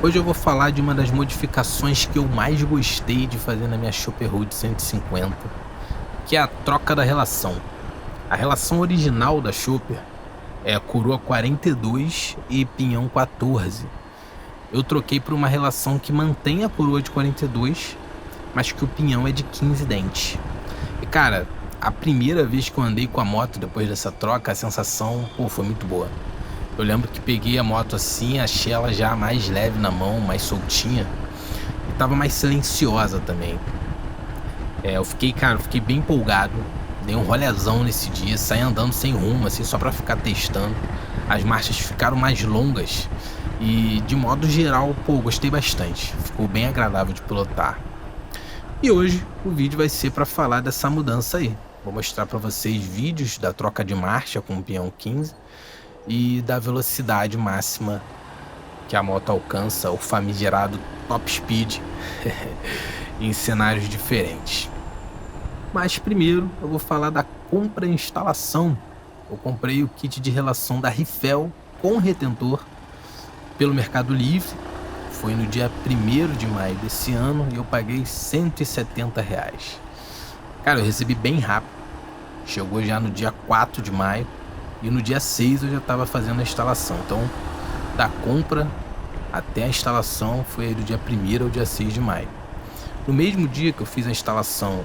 Hoje eu vou falar de uma das modificações que eu mais gostei de fazer na minha Chopper Road 150, que é a troca da relação. A relação original da Chopper é a coroa 42 e pinhão 14. Eu troquei por uma relação que mantém a coroa de 42, mas que o pinhão é de 15 dentes. E cara, a primeira vez que eu andei com a moto depois dessa troca, a sensação, foi muito boa. Eu lembro que peguei a moto assim, achei ela já mais leve na mão, mais soltinha. E tava mais silenciosa também. Eu fiquei bem empolgado. Dei um rolezão nesse dia, saí andando sem rumo, assim, só pra ficar testando. As marchas ficaram mais longas. E de modo geral, gostei bastante. Ficou bem agradável de pilotar. E hoje o vídeo vai ser pra falar dessa mudança aí. Vou mostrar pra vocês vídeos da troca de marcha com o pinhão 15 e da velocidade máxima que a moto alcança, o famigerado top speed, em cenários diferentes. Mas primeiro eu vou falar da compra e instalação. Eu comprei o kit de relação da Rifel com retentor pelo Mercado Livre. Foi no dia 1º de maio desse ano e eu paguei R$170. Cara, eu recebi bem rápido. Chegou já no dia 4 de maio. E no dia 6 eu já estava fazendo a instalação. Então, da compra até a instalação foi aí do dia 1º ao dia 6 de maio. No mesmo dia que eu fiz a instalação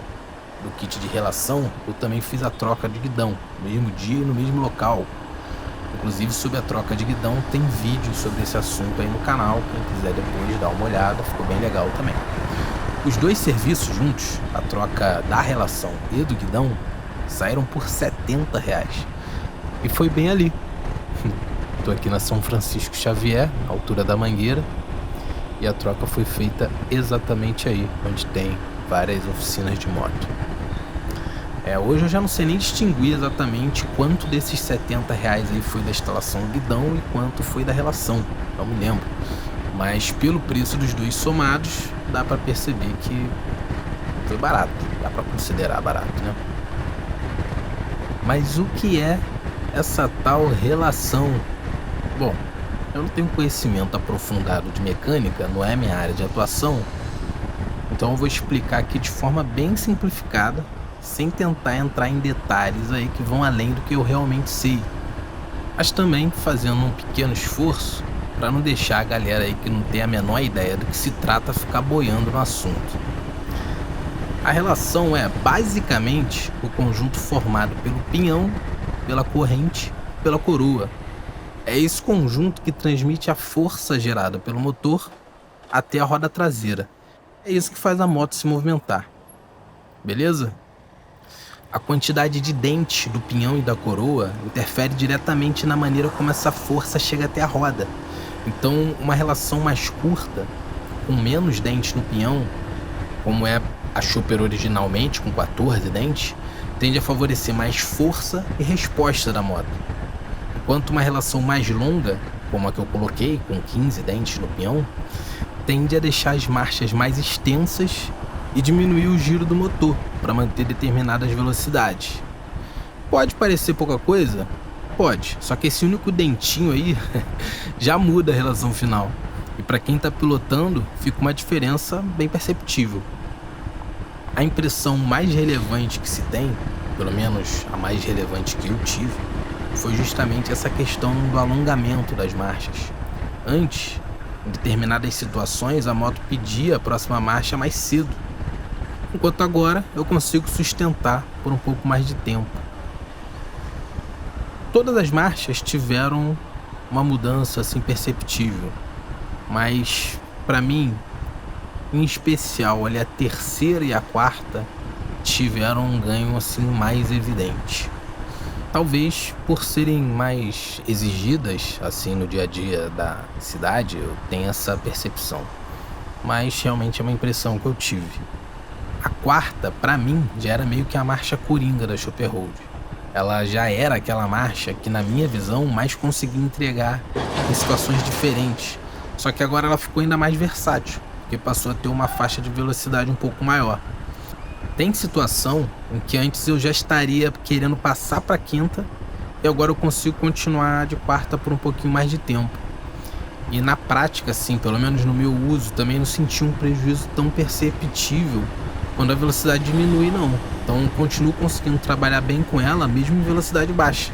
do kit de relação, eu também fiz a troca de guidão. No mesmo dia e no mesmo local. Inclusive, sobre a troca de guidão, tem vídeo sobre esse assunto aí no canal. Quem quiser depois dar uma olhada, ficou bem legal também. Os dois serviços juntos, a troca da relação e do guidão, saíram por R$70. E foi bem ali. Tô aqui na São Francisco Xavier, altura da Mangueira. E a troca foi feita exatamente aí, onde tem várias oficinas de moto. Hoje eu já não sei nem distinguir exatamente quanto desses R$70 aí foi da instalação do guidão e quanto foi da relação. Não me lembro. Mas pelo preço dos dois somados, dá pra perceber que foi barato. Dá pra considerar barato, né? Mas o que é essa tal relação? Bom, eu não tenho conhecimento aprofundado de mecânica, não é minha área de atuação, então eu vou explicar aqui de forma bem simplificada, sem tentar entrar em detalhes aí que vão além do que eu realmente sei, mas também fazendo um pequeno esforço para não deixar a galera aí que não tem a menor ideia do que se trata ficar boiando no assunto. A relação é basicamente o conjunto formado pelo pinhão, pela corrente, pela coroa. É esse conjunto que transmite a força gerada pelo motor até a roda traseira. É isso que faz a moto se movimentar. Beleza? A quantidade de dente do pinhão e da coroa interfere diretamente na maneira como essa força chega até a roda. Então, uma relação mais curta, com menos dentes no pinhão, como é a Chopper originalmente, com 14 dentes, tende a favorecer mais força e resposta da moto. Enquanto uma relação mais longa, como a que eu coloquei, com 15 dentes no pinhão, tende a deixar as marchas mais extensas e diminuir o giro do motor para manter determinadas velocidades. Pode parecer pouca coisa? Pode, só que esse único dentinho aí já muda a relação final. E para quem está pilotando, fica uma diferença bem perceptível. A impressão mais relevante que se tem, pelo menos a mais relevante que eu tive, foi justamente essa questão do alongamento das marchas. Antes, em determinadas situações, a moto pedia a próxima marcha mais cedo, enquanto agora eu consigo sustentar por um pouco mais de tempo. Todas as marchas tiveram uma mudança assim perceptível, mas para mim, em especial ali a terceira e a quarta tiveram um ganho assim mais evidente. Talvez por serem mais exigidas assim no dia a dia da cidade, eu tenho essa percepção, mas realmente é uma impressão que eu tive. A quarta, para mim, já era meio que a marcha coringa da Chopper Road. Ela já era aquela marcha que, na minha visão, mais conseguia entregar em situações diferentes. Só que agora ela ficou ainda mais versátil, porque passou a ter uma faixa de velocidade um pouco maior. Tem situação em que antes eu já estaria querendo passar para quinta e agora eu consigo continuar de quarta por um pouquinho mais de tempo. E na prática, assim, pelo menos no meu uso, também não senti um prejuízo tão perceptível quando a velocidade diminui, não. Então continuo conseguindo trabalhar bem com ela, mesmo em velocidade baixa.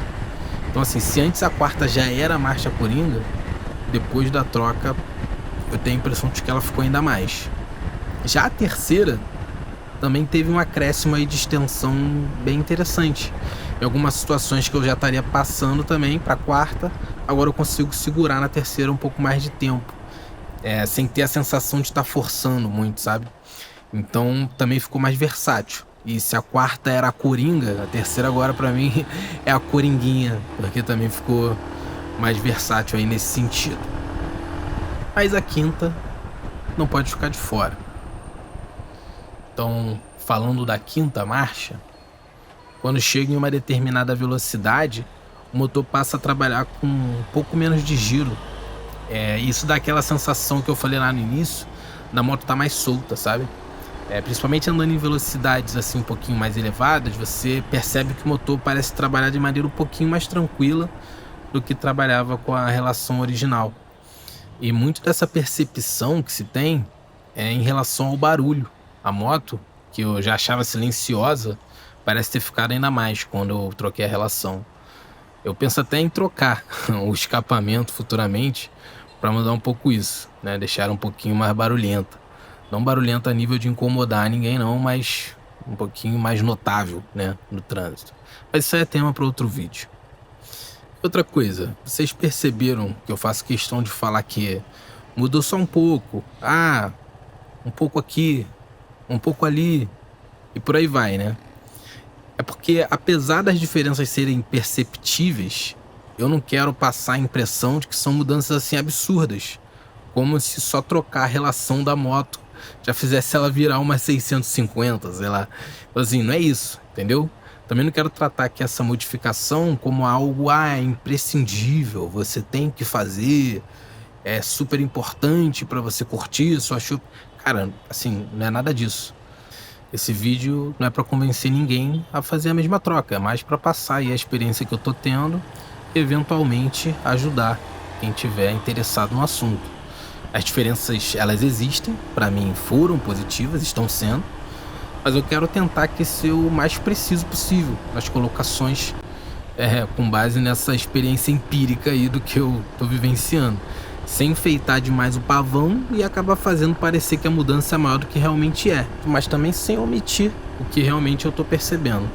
Então assim, se antes a quarta já era marcha coringa, depois da troca eu tenho a impressão de que ela ficou ainda mais. Já a terceira também teve um acréscimo aí de extensão bem interessante. Em algumas situações que eu já estaria passando também para a quarta, agora eu consigo segurar na terceira um pouco mais de tempo, sem ter a sensação de estar forçando muito, sabe? Então também ficou mais versátil. E se a quarta era a coringa, a terceira agora para mim é a coringuinha, porque também ficou mais versátil aí nesse sentido. Mas a quinta não pode ficar de fora. Então, falando da quinta marcha, quando chega em uma determinada velocidade, o motor passa a trabalhar com um pouco menos de giro. Isso dá aquela sensação que eu falei lá no início, da moto tá mais solta, sabe? Principalmente andando em velocidades assim um pouquinho mais elevadas, você percebe que o motor parece trabalhar de maneira um pouquinho mais tranquila do que trabalhava com a relação original. E muito dessa percepção que se tem é em relação ao barulho. A moto, que eu já achava silenciosa, parece ter ficado ainda mais quando eu troquei a relação. Eu penso até em trocar o escapamento futuramente para mudar um pouco isso, né? Deixar um pouquinho mais barulhenta. Não barulhenta a nível de incomodar ninguém não, mas um pouquinho mais notável, né, no trânsito. Mas isso aí é tema para outro vídeo. Outra coisa, vocês perceberam que eu faço questão de falar que mudou só um pouco, um pouco aqui, um pouco ali, e por aí vai, né? É porque apesar das diferenças serem perceptíveis, eu não quero passar a impressão de que são mudanças assim absurdas, como se só trocar a relação da moto já fizesse ela virar uma 650, sei lá. Então, assim, não é isso, entendeu? Também não quero tratar aqui essa modificação como algo imprescindível, você tem que fazer, é super importante para você curtir sua chuva. Cara, assim, não é nada disso. Esse vídeo não é para convencer ninguém a fazer a mesma troca, é mais para passar aí a experiência que eu tô tendo e eventualmente ajudar quem tiver interessado no assunto. As diferenças, elas existem, para mim foram positivas, estão sendo, mas eu quero tentar que ser o mais preciso possível nas colocações, com base nessa experiência empírica aí do que eu tô vivenciando, sem enfeitar demais o pavão e acabar fazendo parecer que a mudança é maior do que realmente é, mas também sem omitir o que realmente eu tô percebendo.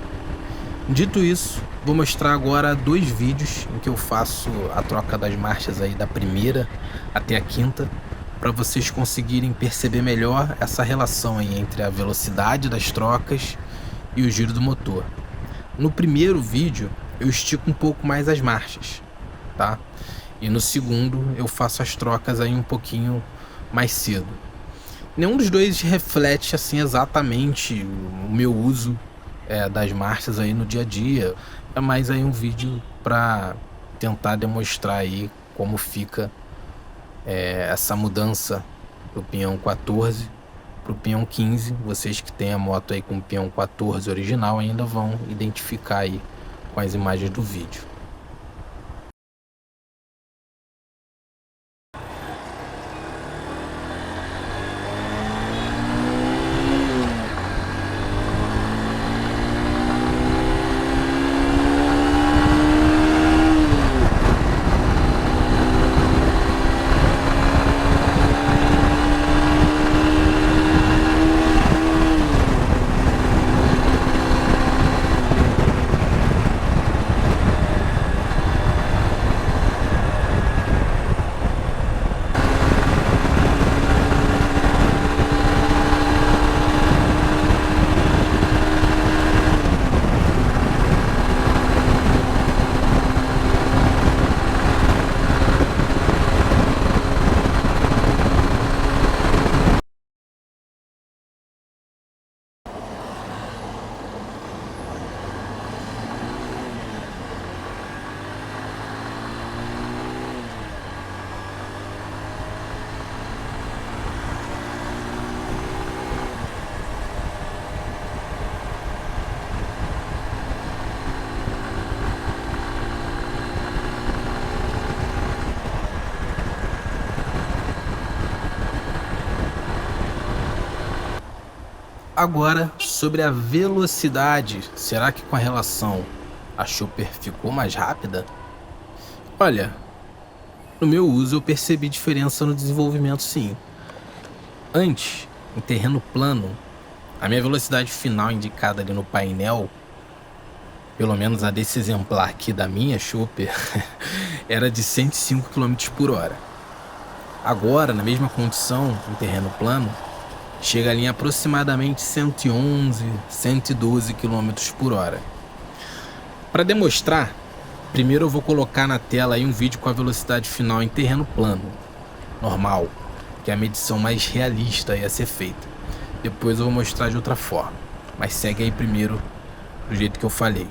Dito isso, vou mostrar agora 2 vídeos em que eu faço a troca das marchas aí da primeira até a quinta, para vocês conseguirem perceber melhor essa relação aí entre a velocidade das trocas e o giro do motor. No primeiro vídeo eu estico um pouco mais as marchas, tá? E no segundo eu faço as trocas aí um pouquinho mais cedo. Nenhum dos dois reflete assim exatamente o meu uso das marchas aí no dia a dia. É mais aí um vídeo para tentar demonstrar aí como fica essa mudança do pinhão 14 para o pinhão 15. Vocês que têm a moto aí com o pinhão 14 original ainda vão identificar aí com as imagens do vídeo. Agora, sobre a velocidade, será que com a relação a Chopper ficou mais rápida? Olha, no meu uso eu percebi diferença no desenvolvimento sim. Antes, em terreno plano, a minha velocidade final indicada ali no painel, pelo menos a desse exemplar aqui da minha Chopper, era de 105 km por hora. Agora, na mesma condição, em terreno plano, chega ali em aproximadamente 111, 112 km por hora. Para demonstrar, primeiro eu vou colocar na tela aí um vídeo com a velocidade final em terreno plano, normal, que é a medição mais realista a ser feita. Depois eu vou mostrar de outra forma, mas segue aí primeiro do jeito que eu falei.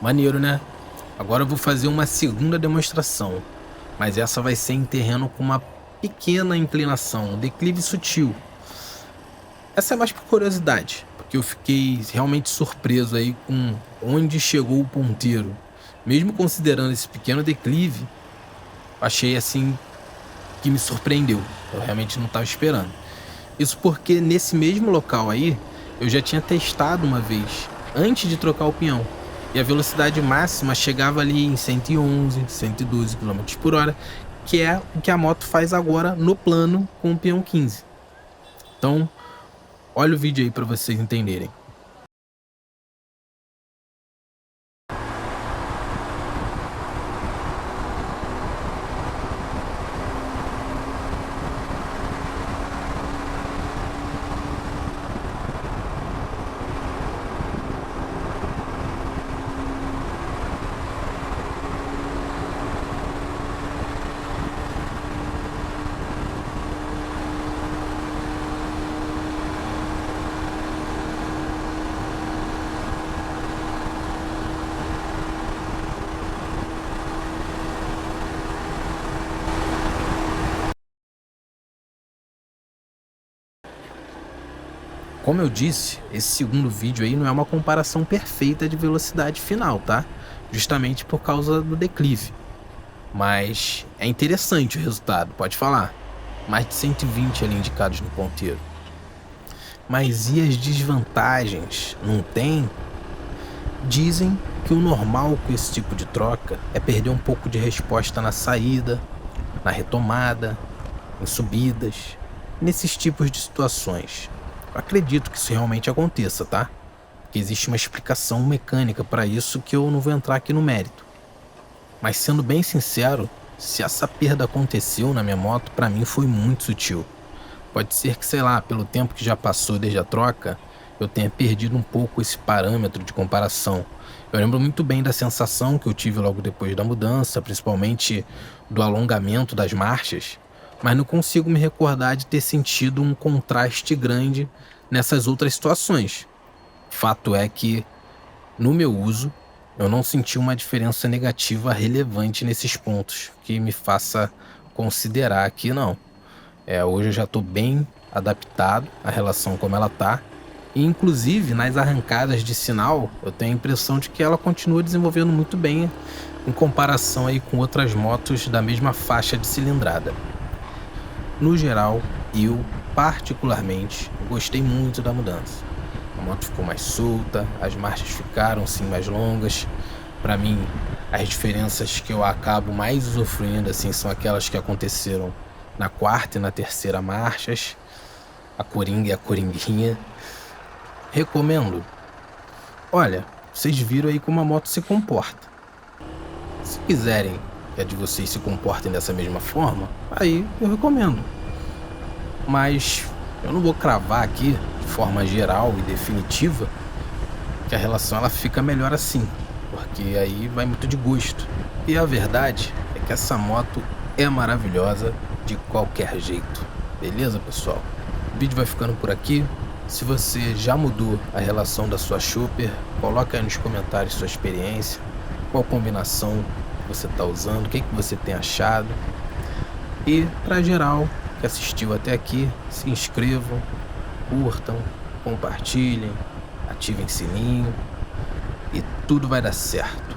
Maneiro, né? Agora eu vou fazer uma segunda demonstração, mas essa vai ser em terreno com uma pequena inclinação, um declive sutil. Essa é mais por curiosidade, porque eu fiquei realmente surpreso aí com onde chegou o ponteiro. Mesmo considerando esse pequeno declive, achei assim que me surpreendeu. Eu realmente não estava esperando. Isso porque nesse mesmo local aí, eu já tinha testado uma vez, antes de trocar o pinhão. E a velocidade máxima chegava ali em 111, 112 km por hora, que é o que a moto faz agora no plano com o pinhão 15. Então, olha o vídeo aí para vocês entenderem. Como eu disse, esse segundo vídeo aí não é uma comparação perfeita de velocidade final, tá? Justamente por causa do declive. Mas é interessante o resultado, pode falar. Mais de 120 ali indicados no ponteiro. Mas e as desvantagens? Não tem? Dizem que o normal com esse tipo de troca é perder um pouco de resposta na saída, na retomada, em subidas, nesses tipos de situações. Eu acredito que isso realmente aconteça, tá? Porque existe uma explicação mecânica para isso que eu não vou entrar aqui no mérito. Mas sendo bem sincero, se essa perda aconteceu na minha moto, para mim foi muito sutil. Pode ser que, sei lá, pelo tempo que já passou desde a troca, eu tenha perdido um pouco esse parâmetro de comparação. Eu lembro muito bem da sensação que eu tive logo depois da mudança, principalmente do alongamento das marchas, mas não consigo me recordar de ter sentido um contraste grande nessas outras situações. Fato é que, no meu uso, eu não senti uma diferença negativa relevante nesses pontos que me faça considerar que não. Hoje eu já estou bem adaptado à relação como ela tá. E inclusive nas arrancadas de sinal, eu tenho a impressão de que ela continua desenvolvendo muito bem em comparação aí com outras motos da mesma faixa de cilindrada. No geral, eu particularmente gostei muito da mudança. A moto ficou mais solta, as marchas ficaram sim mais longas. Para mim, as diferenças que eu acabo mais usufruindo assim são aquelas que aconteceram na quarta e na terceira marchas, a coringa e a coringuinha. Recomendo. Olha, vocês viram aí como a moto se comporta. Se quiserem que a de vocês se comportem dessa mesma forma, aí eu recomendo. Mas eu não vou cravar aqui, de forma geral e definitiva, que a relação ela fica melhor assim, porque aí vai muito de gosto. E a verdade é que essa moto é maravilhosa de qualquer jeito. Beleza, pessoal? O vídeo vai ficando por aqui. Se você já mudou a relação da sua chopper, coloca aí nos comentários sua experiência, qual combinação você está usando, o que você tem achado. E para geral que assistiu até aqui, se inscrevam, curtam, compartilhem, ativem sininho e tudo vai dar certo.